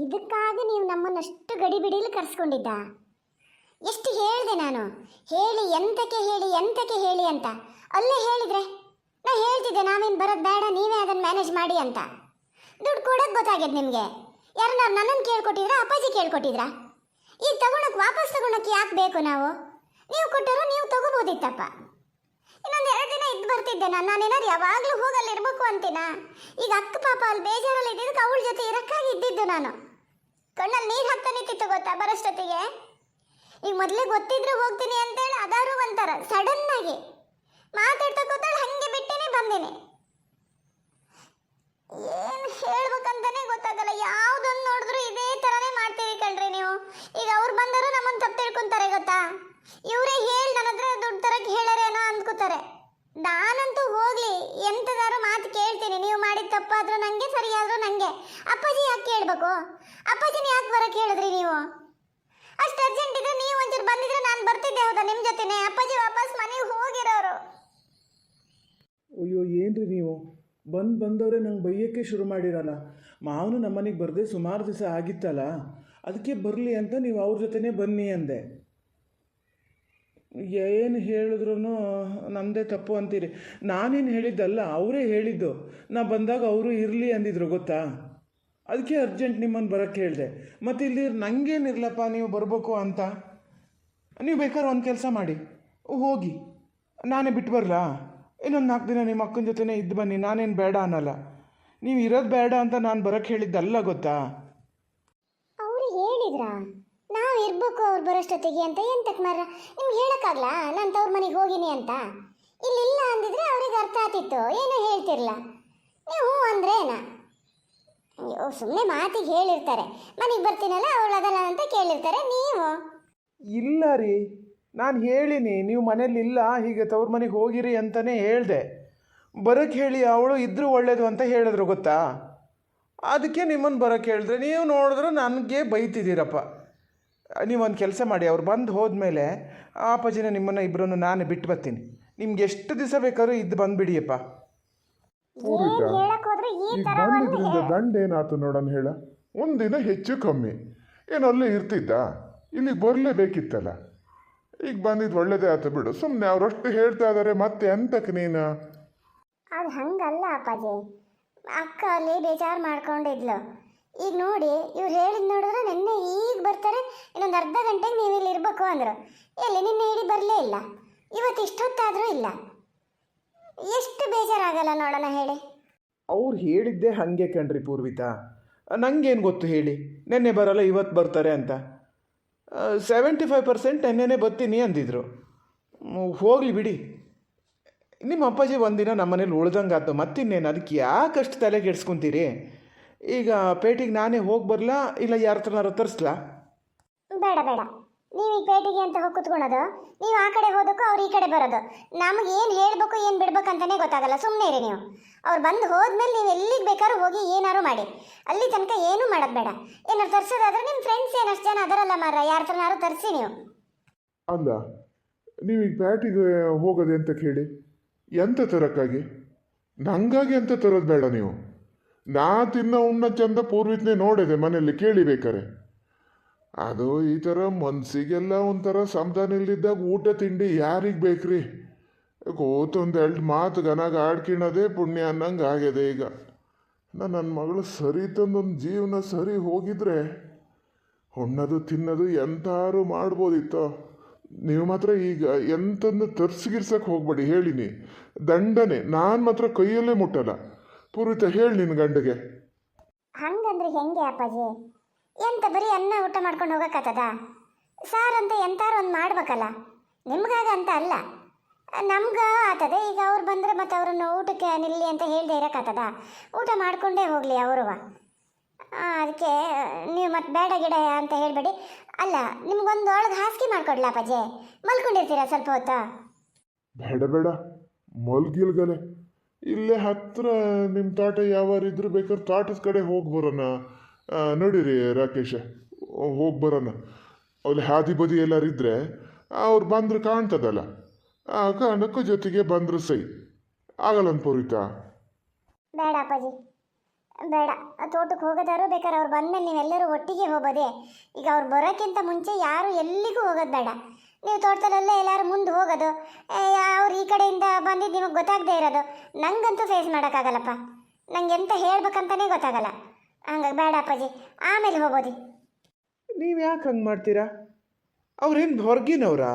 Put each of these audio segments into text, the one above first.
ಇದಕ್ಕಾಗಿ ನೀವು ನಮ್ಮನ್ನಷ್ಟು ಗಡಿಬಿಡಿಲಿ ಕರೆಸ್ಕೊಂಡಿದ್ದ? ಎಷ್ಟು ಹೇಳಿದೆ ನಾನು, ಹೇಳಿ ಎಂತಕ್ಕೆ ಹೇಳಿ ಅಂತ. ಅಲ್ಲೇ ಹೇಳಿದ್ರೆ ನಾ ಹೇಳ್ತಿದ್ದೆ ನಾವೇನು ಬರೋದು ಬೇಡ, ನೀವೇ ಅದನ್ನು ಮ್ಯಾನೇಜ್ ಮಾಡಿ ಅಂತ. ದುಡ್ಡು ಕೊಡೋದು ಗೊತ್ತಾಗ್ಯದ ನಿಮಗೆ. ಯಾರನ್ನ ನನ್ನನ್ನು ಕೇಳ್ಕೊಟ್ಟಿದ್ರಾ, ಅಪ್ಪಾಜಿ ಕೇಳ್ಕೊಟ್ಟಿದ್ರಾ? ಈಗ ವಾಪಸ್ ತಗೊಳಕ್ಕೆ ಯಾಕೆ ಬೇಕು ನಾವು? ನೀವು ಕೊಟ್ಟರು ನೀವು ತಗೋಬೋದಿತ್ತಪ್ಪ. ಇನ್ನೊಂದು 2 ದಿನ ಇದ್ದು ಬರ್ತಿದ್ದೆ ನಾನೇನಾದ್ರು ಯಾವಾಗಲೂ ಹೋಗಲ್ಲಿರ್ಬೇಕು ಅಂತೀನ? ಈಗ ಅಕ್ಕ ಪಾಪ ಅಲ್ಲಿ ಬೇಜಾರಲ್ಲಿ ಇದ್ದಿದ್ದಕ್ಕೆ ಅವಳ ಜೊತೆ ಇರಕ್ಕಾಗಿ ಇದ್ದಿದ್ದು ನಾನು. ಕಣ್ಣಲ್ಲಿ ನೀರು ಹಾಕ್ತಾ ನಿಂತಿತ್ತು ಗೊತ್ತಾ ಬರೋಷ್ಟೊತ್ತಿಗೆ. ಈಗ ಮೊದಲೇ ಗೊತ್ತಿದ್ರು ಹೋಗ್ತೀನಿ ಅಂತೇಳಿ ಅದಾರು ಒಂಥರ ಸಡನ್ ಆಗಿ ಮಾತಾಡ್ತಾ ಕೂತಾಳೆ, ಹಂಗೆ ಬಿಟ್ಟೇನೆ ಬಂದೇನೆ. ಏನು ಹೇಳ್ಬೇಕಂತಾನೆ ಗೊತ್ತಾಗಲ್ಲ. ಯಾವುದನ್ನು ನೋಡಿದ್ರು ಇದೇ ಥರನೇ ಮಾಡ್ತೀರಿ ಕಣ್ರಿ ನೀವು. ಈಗ ಅವ್ರು ಬಂದರು ನಮ್ಮನ್ನು ತಪ್ಪು ತಿಳ್ಕೊಂತಾರೆ ಗೊತ್ತಾ. ಇವರೇ ಹೇಳಿ ನನ್ನ ಹತ್ರ ದುಡ್ಡು ತರಕ್ಕೆ ಹೇಳಾರೇನೋ ಅಂದ್ಕೋತಾರೆ. ನಾನಂತೂ ಹೋಗ್ಲಿ ಎಂಥದಾರು ಮಾತು ಕೇಳ್ತೀನಿ. ನೀವು ಮಾಡಿದ ತಪ್ಪಾದ್ರೂ ನನಗೆ, ಸರಿಯಾದ್ರೂ ನನಗೆ. ಅಪ್ಪಾಜಿ ಯಾಕೆ ಕೇಳಬೇಕು? ಅಪ್ಪಾಜಿನ ಯಾಕೆ ಬರೋಕ್ಕೆ ಹೇಳಿದ್ರಿ ನೀವು? ಅಷ್ಟು ಅರ್ಜೆಂಟ್ ಇದ್ರೆ ನೀವು ಒಂಚೂರು ಬಂದಿದ್ರೆ ನಾನು ಬರ್ತಿದ್ದೆ ಹೌದಾ ನಿಮ್ಮ ಜೊತೆನೆ. ಅಪ್ಪಾಜಿ ವಾಪಸ್ ಮನೆಗೆ ಹೋಗಿರೋರು. ಅಯ್ಯೋ ಏನ್ರಿ ನೀವು ಬಂದವರೇ ನಂಗೆ ಬೈಯೋಕ್ಕೆ ಶುರು ಮಾಡಿರಲ್ಲ. ಮಾವನು ನಮ್ಮನೆಗೆ ಬರದೆ ಸುಮಾರು ದಿವಸ ಆಗಿತ್ತಲ್ಲ, ಅದಕ್ಕೆ ಬರಲಿ ಅಂತ ನೀವು ಅವ್ರ ಜೊತೆನೇ ಬನ್ನಿ ಅಂದೆ. ಏನು ಹೇಳಿದ್ರು ನಮ್ಮದೇ ತಪ್ಪು ಅಂತೀರಿ. ನಾನೇನು ಹೇಳಿದ್ದಲ್ಲ, ಅವರೇ ಹೇಳಿದ್ದು. ನಾ ಬಂದಾಗ ಅವರು ಇರಲಿ ಅಂದಿದ್ರು ಗೊತ್ತಾ. ಅದಕ್ಕೆ ಅರ್ಜೆಂಟ್ ನಿಮ್ಮನ್ನು ಬರೋಕ್ಕೆ ಹೇಳಿದೆ. ಮತ್ತು ಇಲ್ಲಿ ನನಗೇನಿರಲಪ್ಪ ನೀವು ಬರಬೇಕು ಅಂತ. ನೀವು ಬೇಕಾದ್ರೆ ಒಂದು ಕೆಲಸ ಮಾಡಿ, ಹೋಗಿ ನಾನೇ ಬಿಟ್ಟು ಬರಲಾ? ಇನ್ನೊಂದು 4 ದಿನ ನಿಮ್ಮ ಅಕ್ಕನ ಜೊತೆನೇ ಇದ್ದು ಬನ್ನಿ, ನಾನೇನು ಬೇಡ ಅನ್ನಲ್ಲ. ನೀವು ಇರೋದು ಬೇಡ ಅಂತ ನಾನು ಬರೋಕ್ಕೆ ಹೇಳಿದ್ದಲ್ಲ ಗೊತ್ತಾ. ಅವರು ಹೇಳಿದ್ರಾ ನಾವು ಇರ್ಬೇಕು ಅವ್ರು ಬರೋಷ್ಟೊತ್ತಿಗೆ ಅಂತ? ಎಂತಕ್ಕೆ ಮಾರ ನಿಮ್ಗೆ ಹೇಳೋಕ್ಕಾಗಲ್ಲ ನಾನು ತವ್ರ ಮನೆಗೆ ಹೋಗಿನಿ ಅಂತ? ಇಲ್ಲಿಲ್ಲ ಅಂದಿದ್ರೆ ಅವ್ರಿಗೆ ಅರ್ಥ ಆಗ್ತಿತ್ತು, ಏನೂ ಹೇಳ್ತಿರ್ಲ. ನೀವು ಹ್ಞೂ ಅಂದ್ರೇನಾ? ಅಯ್ಯೋ ಸುಮ್ಮನೆ ಮಾತಿಗೆ ಹೇಳಿರ್ತಾರೆ, ಮನೆಗೆ ಬರ್ತೀನಲ್ಲ ಅವಳು ಅದಲ್ಲ ಅಂತ ಕೇಳಿರ್ತಾರೆ. ನೀವು ಇಲ್ಲ ರೀ, ನಾನು ಹೇಳಿನಿ ನೀವು ಮನೇಲಿ ಇಲ್ಲ, ಹೀಗೆ ತವ್ರ ಮನೆಗೆ ಹೋಗಿರಿ ಅಂತಲೇ ಹೇಳಿದೆ. ಬರೋಕ್ಕೆ ಹೇಳಿ ಅವಳು ಇದ್ದರೂ ಒಳ್ಳೇದು ಅಂತ ಹೇಳಿದ್ರು ಗೊತ್ತಾ. ಅದಕ್ಕೆ ನಿಮ್ಮನ್ನು ಬರೋಕ್ಕೆ ಹೇಳಿದ್ರೆ ನೀವು ನೋಡಿದ್ರೆ ನನಗೆ ಬೈತಿದ್ದೀರಪ್ಪ. ನೀವೊಂದು ಕೆಲಸ ಮಾಡಿ, ಅವ್ರು ಬಂದು ಹೋದ್ಮೇಲೆ ಅಪ್ಪಾಜಿನ ನಿಮ್ಮನ್ನು ಇಬ್ಬರನ್ನು ನಾನು ಬಿಟ್ಟು ಬರ್ತೀನಿ. ನಿಮ್ಗೆ ಎಷ್ಟು ದಿವಸ ಬೇಕಾದ್ರೂ ಇದ್ದು ಬಂದುಬಿಡಿಯಪ್ಪ. ಈಗ ಬಂದಿದ್ರಿಂದ ದಂಡ ಏನಾಯ್ತು ನೋಡೋಣ ಹೇಳ. ಒಂದಿನ ಹೆಚ್ಚು ಕಮ್ಮಿ ಏನು ಅಲ್ಲೇ ಇರ್ತಿದ್ದ, ಇಲ್ಲಿಗೆ ಬರಲೇಬೇಕಿತ್ತಲ್ಲ. ಈಗ ಬಂದಿದ್ದು ಒಳ್ಳೇದೇ ಆಯ್ತು ಬಿಡು. ಸುಮ್ಮನೆ ಅವರಷ್ಟು ಹೇಳ್ತಾ ಇದ್ದಾರೆ, ಮತ್ತೆ ಎಂತಕ್ಕೆ ನೀನು? ಅದು ಹಂಗಲ್ಲ ಅಪ್ಪಾಜಿ. ಅಕ್ಕ ಅಲ್ಲಿ ಬೇಜಾರು ಮಾಡ್ಕೊಂಡಿದ್ಲು. ಈಗ ನೋಡಿ ಇವ್ರು ಹೇಳಿದ್ ನೋಡಿದ್ರೆ ನಿನ್ನೆ ಈಗ ಬರ್ತಾರೆ, ಇನ್ನೊಂದು ಅರ್ಧ ಗಂಟೆಗೆ ನೀವು ಇಲ್ಲಿ ಇರಬೇಕು ಅಂದರು. ಎಲ್ಲಿ ನಿನ್ನೆ ಇಡೀ ಬರಲೇ ಇಲ್ಲ, ಇವತ್ತು ಇಷ್ಟೊತ್ತಾದರೂ ಇಲ್ಲ. ಎಷ್ಟು ಬೇಜಾರಾಗಲ್ಲ ನೋಡೋಣ ಹೇಳಿ. ಅವ್ರು ಹೇಳಿದ್ದೆ ಹಾಗೆ ಕಣ್ರಿ ಪೂರ್ವಿತಾ. ನನಗೇನು ಗೊತ್ತು ಹೇಳಿ, ನೆನ್ನೆ ಬರಲ್ಲ ಇವತ್ತು ಬರ್ತಾರೆ ಅಂತ. 75% ನೆನ್ನೆನೇ ಬರ್ತೀನಿ ಅಂದಿದ್ರು. ಹೋಗಲಿ ಬಿಡಿ. ನಿಮ್ಮ ಅಪ್ಪಾಜಿ ಒಂದಿನ ನಮ್ಮ ಮನೇಲಿ ಉಳ್ದಂಗೆ ಆಯ್ತು, ಮತ್ತಿನ್ನೇನು. ಅದಕ್ಕೆ ಯಾಕಷ್ಟು ತಲೆ ಕೆಡ್ಸ್ಕೊತೀರಿ? ಈಗ ಪೇಟೆಗೆ ನಾನೇ ಹೋಗಿ ಬರಲಾ, ಇಲ್ಲ ಯಾರ ಹತ್ರನಾರು ತರಿಸ್ಲಾ? ಬೇಡ ಬೇಡ, ನೀವು ಈ ಪೇಟೆಗೆ ಅಂತ ಹೋಗಿ ಕುತ್ಕೊಳ್ಳೋದು, ನೀವು ಆ ಕಡೆ ಹೋದಕ್ಕೂ ಅವ್ರು ಈ ಕಡೆ ಬರೋದು. ನಮಗೆ ಏನು ಹೇಳಬೇಕು ಏನು ಬಿಡ್ಬೇಕು ಅಂತಲೇ ಗೊತ್ತಾಗಲ್ಲ. ಸುಮ್ಮನೆ ಇರಿ ನೀವು. ಅವ್ರು ಬಂದು ಹೋದ್ಮೇಲೆ ನೀವು ಎಲ್ಲಿಗೆ ಬೇಕಾದ್ರೂ ಹೋಗಿ ಏನಾರು ಮಾಡಿ, ಅಲ್ಲಿ ತನಕ ಏನೂ ಮಾಡೋದು ಬೇಡ. ಏನಾರು ತರಿಸೋದಾದ್ರೆ ನಿಮ್ಮ ಫ್ರೆಂಡ್ಸ್ ಏನಷ್ಟು ಜನ ಅದರಲ್ಲ ಮಾರ, ಯಾರ ಹತ್ರನಾರು ತರಿಸಿ ನೀವು. ಅಲ್ಲ, ನೀವೀಗ ಬ್ಯಾಟಿಗೆ ಹೋಗೋದು ಅಂತ ಕೇಳಿ ಎಂತ ತರಕ್ಕಾಗಿ? ನಂಗಾಗಿ ಅಂತ ತರೋದು ಬೇಡ ನೀವು. ನಾ ತಿನ್ನೋ ಉಣ್ಣ ಚಂದ ಪೂರ್ವಿತನೇ ನೋಡಿದೆ ಮನೆಯಲ್ಲಿ ಕೇಳಿಬೇಕಾರೆ. ಅದು ಈ ಥರ ಮನಸ್ಸಿಗೆಲ್ಲ ಒಂಥರ ಸಮಾಧಾನ ಇಲ್ದಿದ್ದಾಗ ಊಟ ತಿಂಡಿ ಯಾರಿಗೆ ಬೇಕ್ರಿ? ಕೂತೊಂದು 2 ಮಾತು ಗನಾಗ ಆಡ್ಕಿಣೋದೇ ಪುಣ್ಯ ಅನ್ನಂಗೆ ಆಗಿದೆ. ಈಗ ನನ್ನ ಮಗಳು ಸರಿ ತಂದೊಂದು ಜೀವನ ಸರಿ ಹೋಗಿದ್ರೆ ಉಣ್ಣೋದು ತಿನ್ನೋದು ಎಂತಾರು ಮಾಡ್ಬೋದಿತ್ತೋ. ನೀವು ಮಾತ್ರ ಈಗ ಎಂತಂದು ತರ್ಸಿಗಿರ್ಸಕ್ಕೆ ಹೋಗ್ಬೇಡಿ ಹೇಳಿನಿ. ದಂಡನೆ ನಾನು ಮಾತ್ರ ಕೈಯಲ್ಲೇ ಮುಟ್ಟಲ್ಲ. ಪೂರ್ವಿತ ಹೇಳಿ ನಿನ್ನ ಗಂಡಗೆ. ಹಂಗಂದ್ರೆ ಹೆಂಗೆ ಅಪ್ಪಾಜಿ? ಎಂತ ಬರೀ ಅನ್ನ ಊಟ ಮಾಡ್ಕೊಂಡು ಹೋಗಕ್ಕತ್ತದ? ಸಾರಂತ ಎಂತಾರು ಒಂದು ಮಾಡ್ಬೇಕಲ್ಲ. ನಿಮ್ಗಾಗ ಅಂತ ಅಲ್ಲ, ನಮ್ಗ ಆತದೆ. ಈಗ ಅವ್ರು ಬಂದರೆ ಮತ್ತೆ ಅವರನ್ನು ಊಟಕ್ಕೆ ನಿಲ್ಲಿ ಅಂತ ಹೇಳ್ದೆ ಇರೋಕ್ಕಾಗ್ತದ? ಊಟ ಮಾಡಿಕೊಂಡೇ ಹೋಗಲಿ ಅವರು. ಅದಕ್ಕೆ ನೀವು ಮತ್ತೆ ಬೇಡ ಗಿಡ ಅಂತ ಹೇಳಬೇಡಿ. ಅಲ್ಲ, ನಿಮ್ಗೊಂದು ಒಳಗೆ ಹಾಸಿಗೆ ಮಾಡ್ಕೊಡ್ಲಾ ಅಪ್ಪಾಜಿ? ಮಲ್ಕೊಂಡಿರ್ತೀರಾ ಸ್ವಲ್ಪ ಹೊತ್ತು? ಬೇಡ ಬೇಡ, ಮಲ್ಗಿಲ್ಗಲೆ ಇಲ್ಲೇ ಹತ್ರ ನಿಮ್ಮ ತೋಟ ಯಾವಾರಿದ್ರು ಬೇಕಾದ್ರೆ ತೋಟದ ಕಡೆ ಹೋಗಿ ಬರೋಣ. ನೋಡಿರಿ ರಾಕೇಶ, ಹೋಗಿ ಬರೋಣ. ಅಲ್ಲಿ ಹಾದಿ ಬದಿ ಎಲ್ಲರಿದ್ದರೆ ಅವ್ರು ಬಂದ್ರೆ ಕಾಣ್ತದಲ್ಲ, ಆ ಕಾರಣಕ್ಕೂ ಜೊತೆಗೆ ಬಂದ್ರೆ ಸೈ ಆಗಲ್ಲ ಪೂರಿತಾ. ಬೇಡ ಅಪ್ಪಾಜಿ, ಬೇಡ, ತೋಟಕ್ಕೆ ಹೋಗೋದಾರು ಬೇಕಾದ್ರೆ ಅವ್ರು ಬಂದಮೇಲೆ ನೀವೆಲ್ಲರೂ ಒಟ್ಟಿಗೆ ಹೋಗೋದೆ. ಈಗ ಅವ್ರು ಬರೋಕ್ಕಿಂತ ಮುಂಚೆ ಯಾರು ಎಲ್ಲಿಗೂ ಹೋಗೋದು ಬೇಡ. ನೀವು ತೋಟದಲ್ಲೇ ಎಲ್ಲರೂ ಮುಂದೆ ಹೋಗೋದು, ಅವ್ರು ಈ ಕಡೆಯಿಂದ ಬಂದಿದ್ದು ನಿಮಗೆ ಗೊತ್ತಾಗದೇ ಇರೋದು ನಂಗಂತೂ ಫೇಸ್ ಮಾಡೋಕ್ಕಾಗಲ್ಲಪ್ಪ. ನಂಗೆ ಎಂತ ಹೇಳ್ಬೇಕಂತಲೇ ಗೊತ್ತಾಗಲ್ಲ. ಹಂಗಾಗಿ ಬೇಡ ಅಪ್ಪಾಜಿ, ಆಮೇಲೆ ಹೋಗೋದಿ. ನೀವು ಯಾಕೆ ಹಂಗೆ ಮಾಡ್ತೀರಾ? ಅವ್ರೇನು ಹೊರಗಿನವ್ರಾ?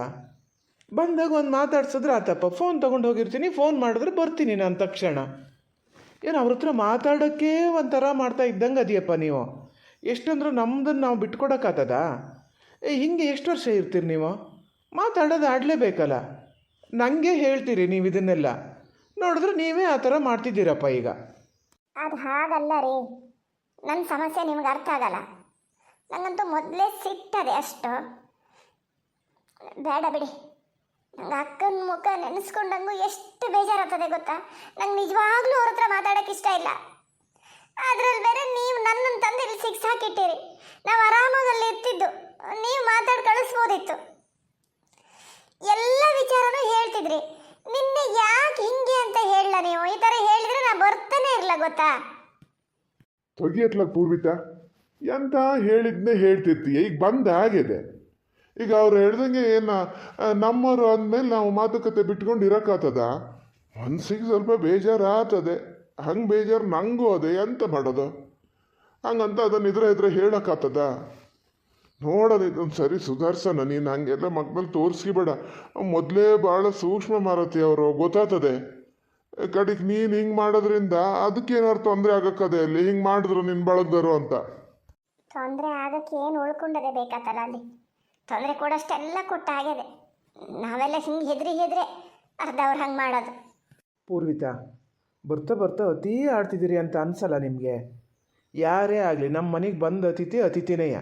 ಬಂದಾಗ ಒಂದು ಮಾತಾಡ್ಸಿದ್ರೆ ಆತಪ್ಪ. ಫೋನ್ ತೊಗೊಂಡು ಹೋಗಿರ್ತೀನಿ, ಫೋನ್ ಮಾಡಿದ್ರೆ ಬರ್ತೀನಿ ನಾನು ತಕ್ಷಣ. ಏನು ಅವ್ರ ಹತ್ರ ಮಾತಾಡೋಕ್ಕೆ ಒಂಥರ ಮಾಡ್ತಾ ಇದ್ದಂಗೆ ಅದೆಯಪ್ಪ ನೀವು. ಎಷ್ಟಂದ್ರೂ ನಮ್ದನ್ನು ನಾವು ಬಿಟ್ಕೊಡೋಕ್ಕಾಗ್ತದ? ಹಿಂಗೆ ಎಷ್ಟು ವರ್ಷ ಇರ್ತೀರಿ ನೀವು? ಮಾತಾಡೋದು ಆಡಲೇಬೇಕಲ್ಲ. ನನಗೆ ಹೇಳ್ತೀರಿ ನೀವು ಇದನ್ನೆಲ್ಲ. ನೋಡಿದ್ರೆ ನೀವೇ ಆ ಥರ ಮಾಡ್ತಿದ್ದೀರಪ್ಪ ಈಗ. ಅದು ಹಾಗಲ್ಲ ರೀ, ನನ್ನ ಸಮಸ್ಯೆ ನಿಮ್ಗೆ ಅರ್ಥ ಆಗಲ್ಲ. ನನಗಂತೂ ಮೊದಲೇ ಸಿಟ್ಟದೆ ಅಷ್ಟು. ಬೇಡ ಬಿಡಿ. ನಂಗೆ ಅಕ್ಕನ ಮುಖ ನೆನೆಸ್ಕೊಂಡಂಗೂ ಎಷ್ಟು ಬೇಜಾರಾಗ್ತದೆ ಗೊತ್ತಾ. ನಂಗೆ ನಿಜವಾಗ್ಲೂ ಅವ್ರ ಹತ್ರ ಮಾತಾಡೋಕ್ಕೆ ಇಷ್ಟ ಇಲ್ಲ. ಅದ್ರಲ್ಲಿ ಬೇರೆ ನೀವು ನನ್ನನ್ನು ತಂದು ಇಲ್ಲಿ ಸಿಕ್ಸ್ ಹಾಕಿಟ್ಟಿರಿ. ನಾವು ಆರಾಮಾಗಿ ಅಲ್ಲಿ ಇರ್ತಿದ್ದು, ನೀವು ಮಾತಾಡಿ ಕಳಿಸ್ಬೋದಿತ್ತು. ಎಲ್ಲ ವಿಚಾರನೂ ಹೇಳ್ತಿದ್ರಿ. ನಿನ್ನೆ ಯಾಕೆ ಹಿಂಗೆ ಅಂತ ಹೇಳಲ್ಲ ನೀವು? ಈ ಥರ ಹೇಳಿದ್ರೆ ನಾ ಬರ್ತಾನೆ ಇರಲ್ಲ ಗೊತ್ತಾ. ತೊಗಿಯತ್ಲಕ್ ಪೂರ್ವಿತ, ಎಂತ ಹೇಳಿದ್ನೇ ಹೇಳ್ತಿರ್ತೀಯ. ಈಗ ಬಂದ ಆಗಿದೆ. ಈಗ ಅವ್ರು ಹೇಳ್ದಂಗೆ ಏನು ನಮ್ಮವರು ಅಂದಮೇಲೆ ನಾವು ಮಾತುಕತೆ ಬಿಟ್ಕೊಂಡು ಇರೋಕ್ಕಾಗ್ತದ? ಮನ್ಸಿಗೆ ಸ್ವಲ್ಪ ಬೇಜಾರು ಆಗ್ತದೆ. ಹಂಗೆ ಬೇಜಾರು ನಂಗೂ ಅದೇ. ಎಂತ ಮಾಡೋದು? ಹಂಗಂತ ಅದನ್ನು ಇದ್ರೆ ಹೇಳೋಕ್ಕಾಗ್ತದ? ನೋಡೋದು ಇದೊಂದು ಸರಿ ಸುಧಾರ್ಸೋಣ. ನೀನು ಹಂಗೆಲ್ಲ ಮಕ್ಕಳಲ್ಲಿ ತೋರಿಸ್ಕಿಬೇಡ. ಮೊದಲೇ ಭಾಳ ಸೂಕ್ಷ್ಮ ಮಾರತಿ ಅವರು, ಗೊತ್ತಾಗ್ತದೆ. ಕಡೆಗೆ ನೀನು ಹಿಂಗೆ ಮಾಡೋದ್ರಿಂದ ಅದಕ್ಕೇನಾದ್ರು ತೊಂದರೆ ಆಗಕ್ಕದೆ ಅಲ್ಲಿ. ಹಿಂಗೆ ಮಾಡಿದ್ರು ನಿನ್ನ ಬಳಗ್ದರು ಅಂತ. ತೊಂದರೆ ಆಗಕ್ಕೆ ಏನು ಉಳ್ಕೊಂಡದೆ ಬೇಕಾತಲ್ಲ ಅಲ್ಲಿ. ತೊಂದರೆ ಕೊಡೋಷ್ಟೆಲ್ಲ ಕೊಟ್ಟ ಆಗಿದೆ. ನಾವೆಲ್ಲ ಹಿಂಗೆ ಹೆದ್ರಿ ಅರ್ಧ ಅವ್ರು ಹಂಗೆ ಮಾಡೋದು. ಪೂರ್ವಿತಾ, ಬರ್ತಾ ಬರ್ತಾ ಅತೀ ಆಡ್ತಿದ್ದೀರಿ ಅಂತ ಅನ್ಸಲ್ಲ ನಿಮಗೆ? ಯಾರೇ ಆಗಲಿ ನಮ್ಮ ಮನೆಗೆ ಬಂದ ಅತಿಥಿನೇಯ.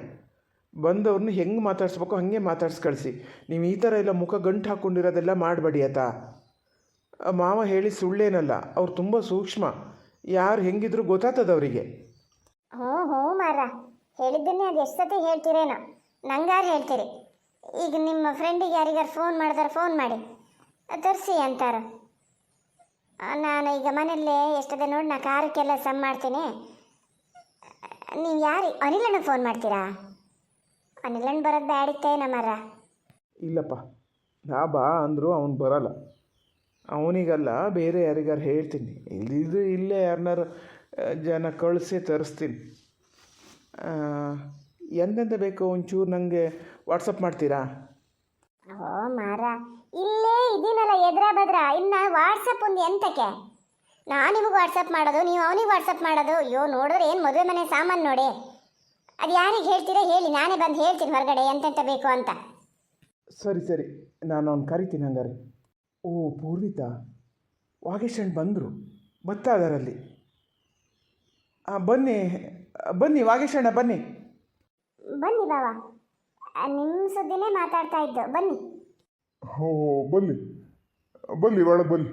ಬಂದವ್ರನ್ನ ಹೆಂಗೆ ಮಾತಾಡ್ಸ್ಬೇಕು ಹಾಗೆ ಮಾತಾಡ್ಸಿ ಕಳಿಸಿ. ನೀವು ಈ ಥರ ಎಲ್ಲ ಮುಖ ಗಂಟು ಹಾಕ್ಕೊಂಡಿರೋದೆಲ್ಲ ಮಾಡಬೇಡಿ ಆತ. ಮಾವ ಹೇಳಿ ಸುಳ್ಳೇನಲ್ಲ, ಅವ್ರು ತುಂಬ ಸೂಕ್ಷ್ಮ. ಯಾರು ಹೆಂಗಿದ್ರು ಗೊತ್ತಾಗ್ತದೆ ಅವರಿಗೆ. ಹ್ಞೂ ಮಾರ, ಹೇಳಿದ್ದನ್ನೇ ಅದು ಎಷ್ಟು ಸತಿ ಹೇಳ್ತೀರೇನೋ. ನಂಗಾರು ಹೇಳ್ತೀರಿ. ಈಗ ನಿಮ್ಮ ಫ್ರೆಂಡಿಗೆ ಯಾರಿಗಾರು ಫೋನ್ ಮಾಡಿದಾರೆ, ಫೋನ್ ಮಾಡಿ ತರಿಸಿ ಅಂತಾರ. ನಾನು ಈಗ ಮನೆಯಲ್ಲೇ ಎಷ್ಟದೆ ನೋಡಿ, ನಾ ಕಾರು ಕೆಲಸ ಮಾಡ್ತೀನಿ. ನೀವು ಯಾರು ಅನಿಲಣ್ಣ ಫೋನ್ ಮಾಡ್ತೀರಾ? ಅನಿಲಣ್ಣ ಬರೋದು ಬ್ಯಾಡಿತ್ತೆ ನಮ್ಮರ. ಇಲ್ಲಪ್ಪ, ನಾ ಬಾ ಅಂದರು ಅವನು ಬರಲ್ಲ. ಅವನಿಗಲ್ಲ, ಬೇರೆ ಯಾರಿಗಾರು ಹೇಳ್ತೀನಿ. ಇಲ್ಲಿದ್ದು ಇಲ್ಲೇ ಯಾರನ್ನಾರು ಜನ ಕಳಿಸಿ ತರಿಸ್ತೀನಿ. ಎಂತೆಂತ ಬೇಕು ಒಂಚೂರು ನನಗೆ ವಾಟ್ಸಪ್ ಮಾಡ್ತೀರಾ? ಓ ಮಾರ, ಇಲ್ಲೇ ಇದೀನಲ್ಲ ಎದ್ರ ಬದ್ರ. ಇನ್ನು ವಾಟ್ಸಪ್ ಒಂದು ಎಂತಕ್ಕೆ? ನಾನು ನಿಮಗೆ ವಾಟ್ಸಪ್ ಮಾಡೋದು, ನೀವು ಅವನಿಗೆ ವಾಟ್ಸಪ್ ಮಾಡೋದು. ಅಯ್ಯೋ, ನೋಡಿದ್ರೆ ಏನು ಮದುವೆ ಮನೆ ಸಾಮಾನು ನೋಡಿ. ಅದು ಯಾರಿಗೆ ಹೇಳ್ತೀರಾ ಹೇಳಿ, ನಾನೇ ಬಂದು ಹೇಳ್ತೀನಿ ಹೊರಗಡೆ ಎಂತೆಂತ ಬೇಕು ಅಂತ. ಸರಿ, ನಾನು ಅವ್ನು ಕರಿತೀನಿ ಹಂಗಾರೆ. ಓ ಪೂರ್ವಿತಾ, ವಾಗೇಶಣ್ಣ ಬಂದರು, ಬರ್ತಾ ಇದಾರಲ್ಲಿ. ಬನ್ನಿ ವಾಗೇಶಣ್ಣ, ಬನ್ನಿ ಬಾವ, ನಿಮ್ಮ ಸುದ್ದಿನೇ ಮಾತಾಡ್ತಾ ಇದ್ದು. ಬನ್ನಿ. ಹೋ, ಬನ್ನಿ ಒಳಗೆ ಬನ್ನಿ.